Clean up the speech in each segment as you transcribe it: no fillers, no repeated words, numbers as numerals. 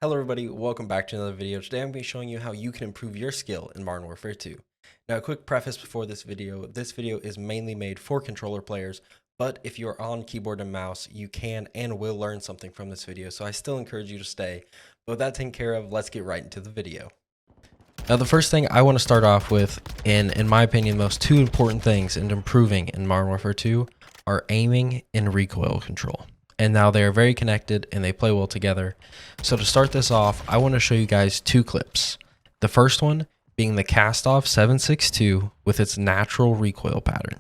Hello everybody, welcome back to another video. Today I'm going to be showing you how you can improve your skill in Modern Warfare 2. Now a quick preface before this video is mainly made for controller players, but if you're on keyboard and mouse, you can and will learn something from this video, so I still encourage you to stay. But with that taken care of, let's get right into the video. Now the first thing I want to start off with, in my opinion, most two important things in improving in Modern Warfare 2 are aiming and recoil control. And now they are very connected and they play well together. So to start this off, I want to show you guys two clips. The first one being the cast-off 7.62 with its natural recoil pattern.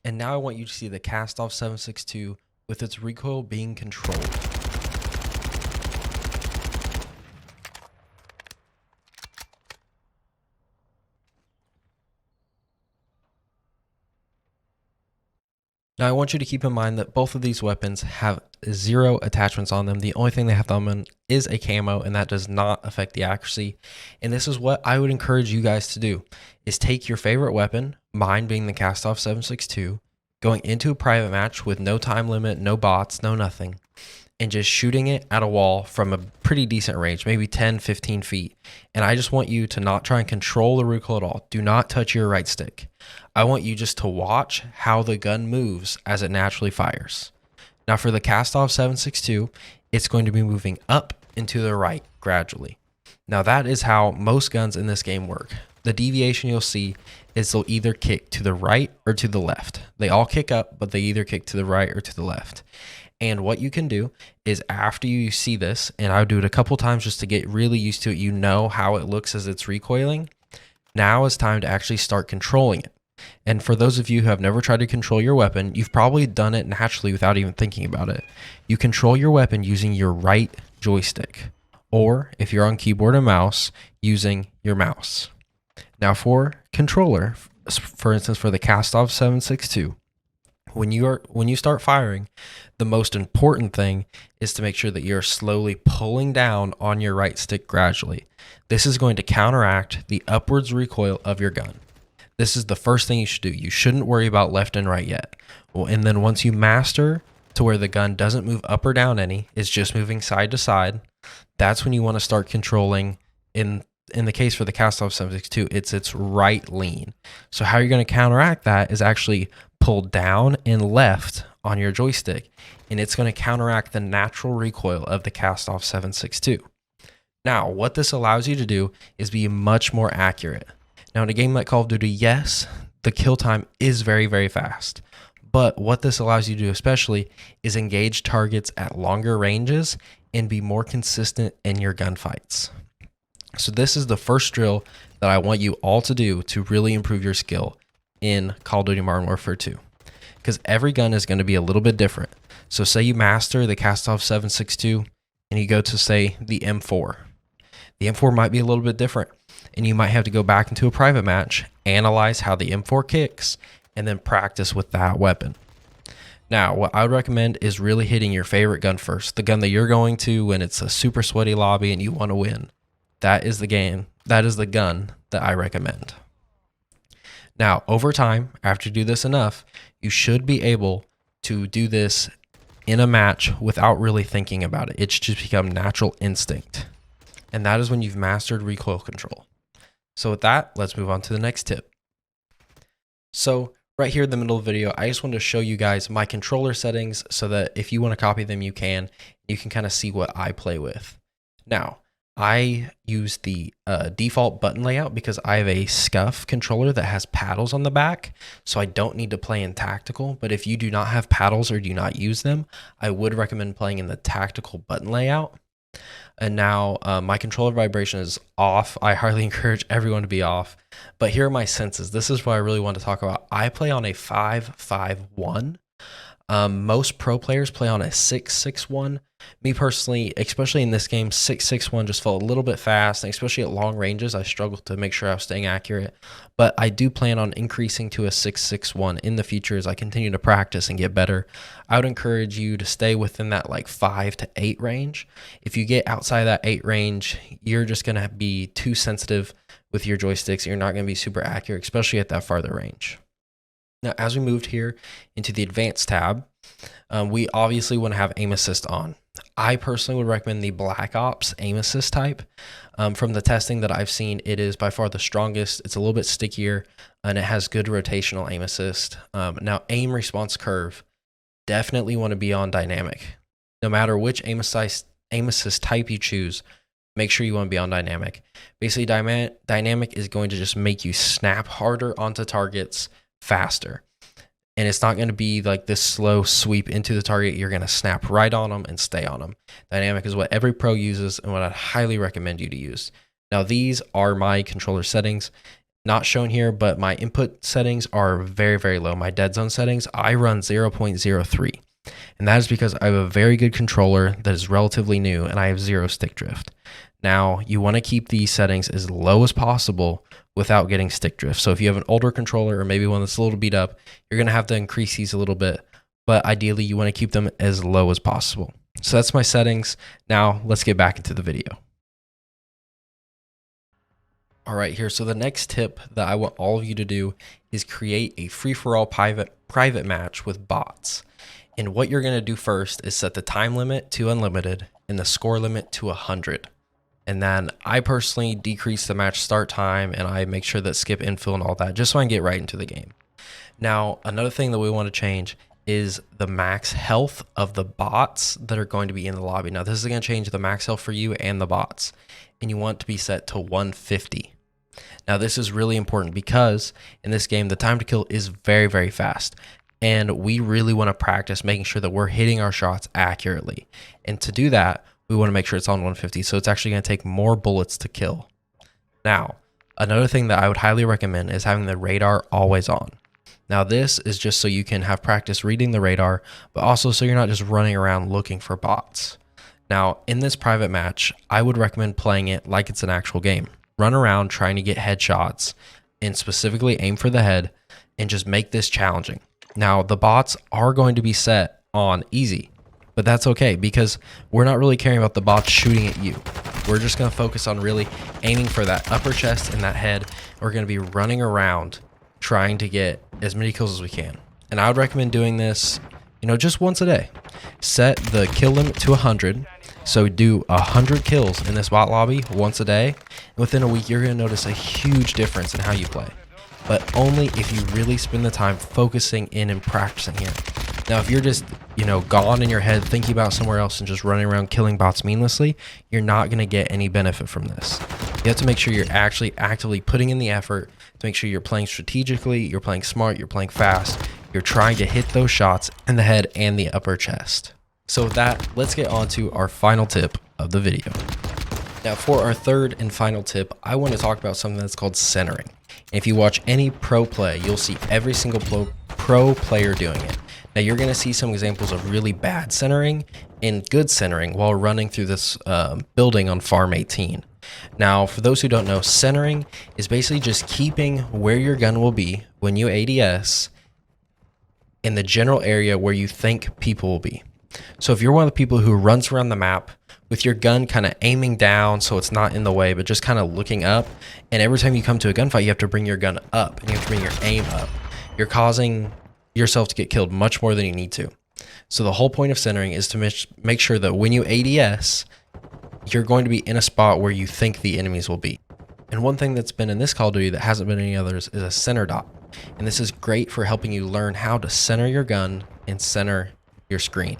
And now I want you to see the cast-off 7.62 with its recoil being controlled. Now I want you to keep in mind that both of these weapons have 0 attachments on them. The only thing they have on them is a camo, and that does not affect the accuracy. And this is what I would encourage you guys to do, is take your favorite weapon, mine being the cast-off 7.62, going into a private match with no time limit, no bots, no nothing, and just shooting it at a wall from a pretty decent range, maybe 10, 15 feet. And I just want you to not try and control the recoil at all. Do not touch your right stick. I want you just to watch how the gun moves as it naturally fires. Now for the cast-off 7.62, it's going to be moving up and to the right gradually. Now that is how most guns in this game work. The deviation you'll see is they'll either kick to the right or to the left. They all kick up, but they either kick to the right or to the left. And what you can do is after you see this, and I would do it a couple times just to get really used to it, you know how it looks as it's recoiling. Now it's time to actually start controlling it. And for those of you who have never tried to control your weapon, you've probably done it naturally without even thinking about it. You control your weapon using your right joystick, or if you're on keyboard and mouse, using your mouse. Now for controller, for instance, for the cast-off 7.62, when you start firing, the most important thing is to make sure that you're slowly pulling down on your right stick gradually. This is going to counteract the upwards recoil of your gun. This is the first thing you should do. You shouldn't worry about left and right yet. Well, and then once you master to where the gun doesn't move up or down any, it's just moving side to side, that's when you want to start controlling. In the case for the cast-off 7.62, it's its right lean. So how you're going to counteract that is actually pull down and left on your joystick, and it's going to counteract the natural recoil of the cast-off 7.62. Now, what this allows you to do is be much more accurate. Now, in a game like Call of Duty, yes, the kill time is very, very fast. But what this allows you to do especially is engage targets at longer ranges and be more consistent in your gunfights. So this is the first drill that I want you all to do to really improve your skill in Call of Duty Modern Warfare 2. Because every gun is going to be a little bit different. So say you master the cast-off 7.62 and you go to, say, the M4. The M4 might be a little bit different, and you might have to go back into a private match, analyze how the M4 kicks, and then practice with that weapon. Now, what I would recommend is really hitting your favorite gun first, the gun that you're going to when it's a super sweaty lobby and you want to win. That is the gun that I recommend. Now, over time, after you do this enough, you should be able to do this in a match without really thinking about it. It should just become natural instinct. And that is when you've mastered recoil control. So with that, let's move on to the next tip. So right here in the middle of the video, I just wanted to show you guys my controller settings so that if you want to copy them, you can kind of see what I play with. Now, I use the default button layout because I have a scuff controller that has paddles on the back, so I don't need to play in tactical. But if you do not have paddles or do not use them, I would recommend playing in the tactical button layout. And now my controller vibration is off. I highly encourage everyone to be off. But here are my senses. This is what I really want to talk about. I play on a 5.5.1. Most pro players play on a 6.61. Me personally, especially in this game, 6.61 just felt a little bit fast, and especially at long ranges, I struggled to make sure I was staying accurate. But I do plan on increasing to a 6.61 in the future as I continue to practice and get better. I would encourage you to stay within that like 5 to 8 range. If you get outside that 8 range, you're just going to be too sensitive with your joysticks. You're not going to be super accurate, especially at that farther range. Now, as we moved here into the advanced tab, we obviously want to have aim assist on. I personally would recommend the Black Ops aim assist type. From the testing that I've seen, it is by far the strongest. It's a little bit stickier, and it has good rotational aim assist. Now, aim response curve, definitely want to be on dynamic. No matter which aim assist type you choose, make sure you want to be on dynamic. Basically, dynamic is going to just make you snap harder onto targets faster. And it's not going to be like this slow sweep into the target. You're going to snap right on them and stay on them. Dynamic is what every pro uses and what I'd highly recommend you to use. Now, these are my controller settings, not shown here, but my input settings are very, very low. My dead zone settings, I run 0.03. And that is because I have a very good controller that is relatively new and I have 0 stick drift. Now, you want to keep these settings as low as possible without getting stick drift. So if you have an older controller or maybe one that's a little beat up, you're going to have to increase these a little bit, but ideally you want to keep them as low as possible. So that's my settings. Now let's get back into the video. All right, here. So the next tip that I want all of you to do is create a free-for-all private match with bots. And what you're going to do first is set the time limit to unlimited and the score limit to 100. And then I personally decrease the match start time and I make sure that skip infill and all that just so I can get right into the game. Now, another thing that we want to change is the max health of the bots that are going to be in the lobby. Now, this is going to change the max health for you and the bots, and you want it to be set to 150. Now, this is really important because in this game, the time to kill is very, very fast. And we really want to practice making sure that we're hitting our shots accurately. And to do that, we want to make sure it's on 150, so it's actually going to take more bullets to kill. Now, another thing that I would highly recommend is having the radar always on. Now, this is just so you can have practice reading the radar, but also so you're not just running around looking for bots. Now, in this private match, I would recommend playing it like it's an actual game. Run around trying to get headshots and specifically aim for the head and just make this challenging. Now, the bots are going to be set on easy, but that's okay because we're not really caring about the bots shooting at you. We're just going to focus on really aiming for that upper chest and that head. We're going to be running around trying to get as many kills as we can. And I would recommend doing this, just once a day. Set the kill limit to 100. So do 100 kills in this bot lobby once a day. And within a week, you're going to notice a huge difference in how you play. But only if you really spend the time focusing in and practicing here. Now, if you're just, gone in your head thinking about somewhere else and just running around killing bots meaninglessly, you're not going to get any benefit from this. You have to make sure you're actually actively putting in the effort to make sure you're playing strategically, you're playing smart, you're playing fast, you're trying to hit those shots in the head and the upper chest. So with that, let's get on to our final tip of the video. Now, for our third and final tip, I want to talk about something that's called centering. And if you watch any pro play, you'll see every single pro player doing it. Now, you're going to see some examples of really bad centering and good centering while running through this building on Farm 18. Now, for those who don't know, centering is basically just keeping where your gun will be when you ADS in the general area where you think people will be. So if you're one of the people who runs around the map with your gun kind of aiming down so it's not in the way, but just kind of looking up, and every time you come to a gunfight, you have to bring your gun up and you have to bring your aim up. You're causing yourself to get killed much more than you need to. So the whole point of centering is to make sure that when you ADS, you're going to be in a spot where you think the enemies will be. And one thing that's been in this Call of Duty that hasn't been in any others is a center dot. And this is great for helping you learn how to center your gun and center your screen.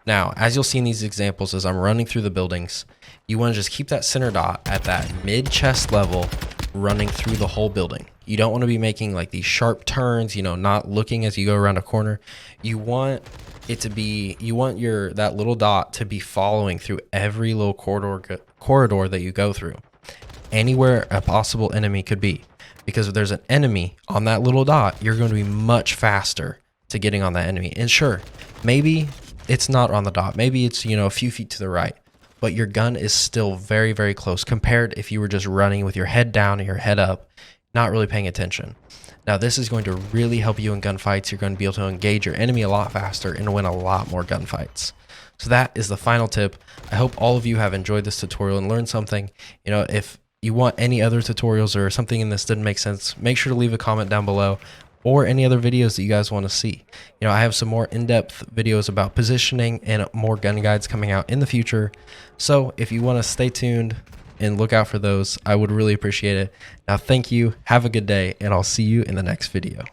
Now, as you'll see in these examples as I'm running through the buildings, you want to just keep that center dot at that mid-chest level running through the whole building. You don't want to be making like these sharp turns, not looking as you go around a corner. You want it to be, that little dot to be following through every little corridor that you go through. Anywhere a possible enemy could be. Because if there's an enemy on that little dot, you're going to be much faster to getting on that enemy. And sure, maybe it's not on the dot, maybe it's, you know, a few feet to the right, but your gun is still very, very close compared if you were just running with your head down and your head up, not really paying attention. Now, this is going to really help you in gunfights. You're going to be able to engage your enemy a lot faster and win a lot more gunfights. So that is the final tip. I hope all of you have enjoyed this tutorial and learned something. You know, if you want any other tutorials or something in this didn't make sense, make sure to leave a comment down below, or any other videos that you guys want to see. You know, I have some more in-depth videos about positioning and more gun guides coming out in the future. So if you want to stay tuned and look out for those, I would really appreciate it. Now, thank you, have a good day, and I'll see you in the next video.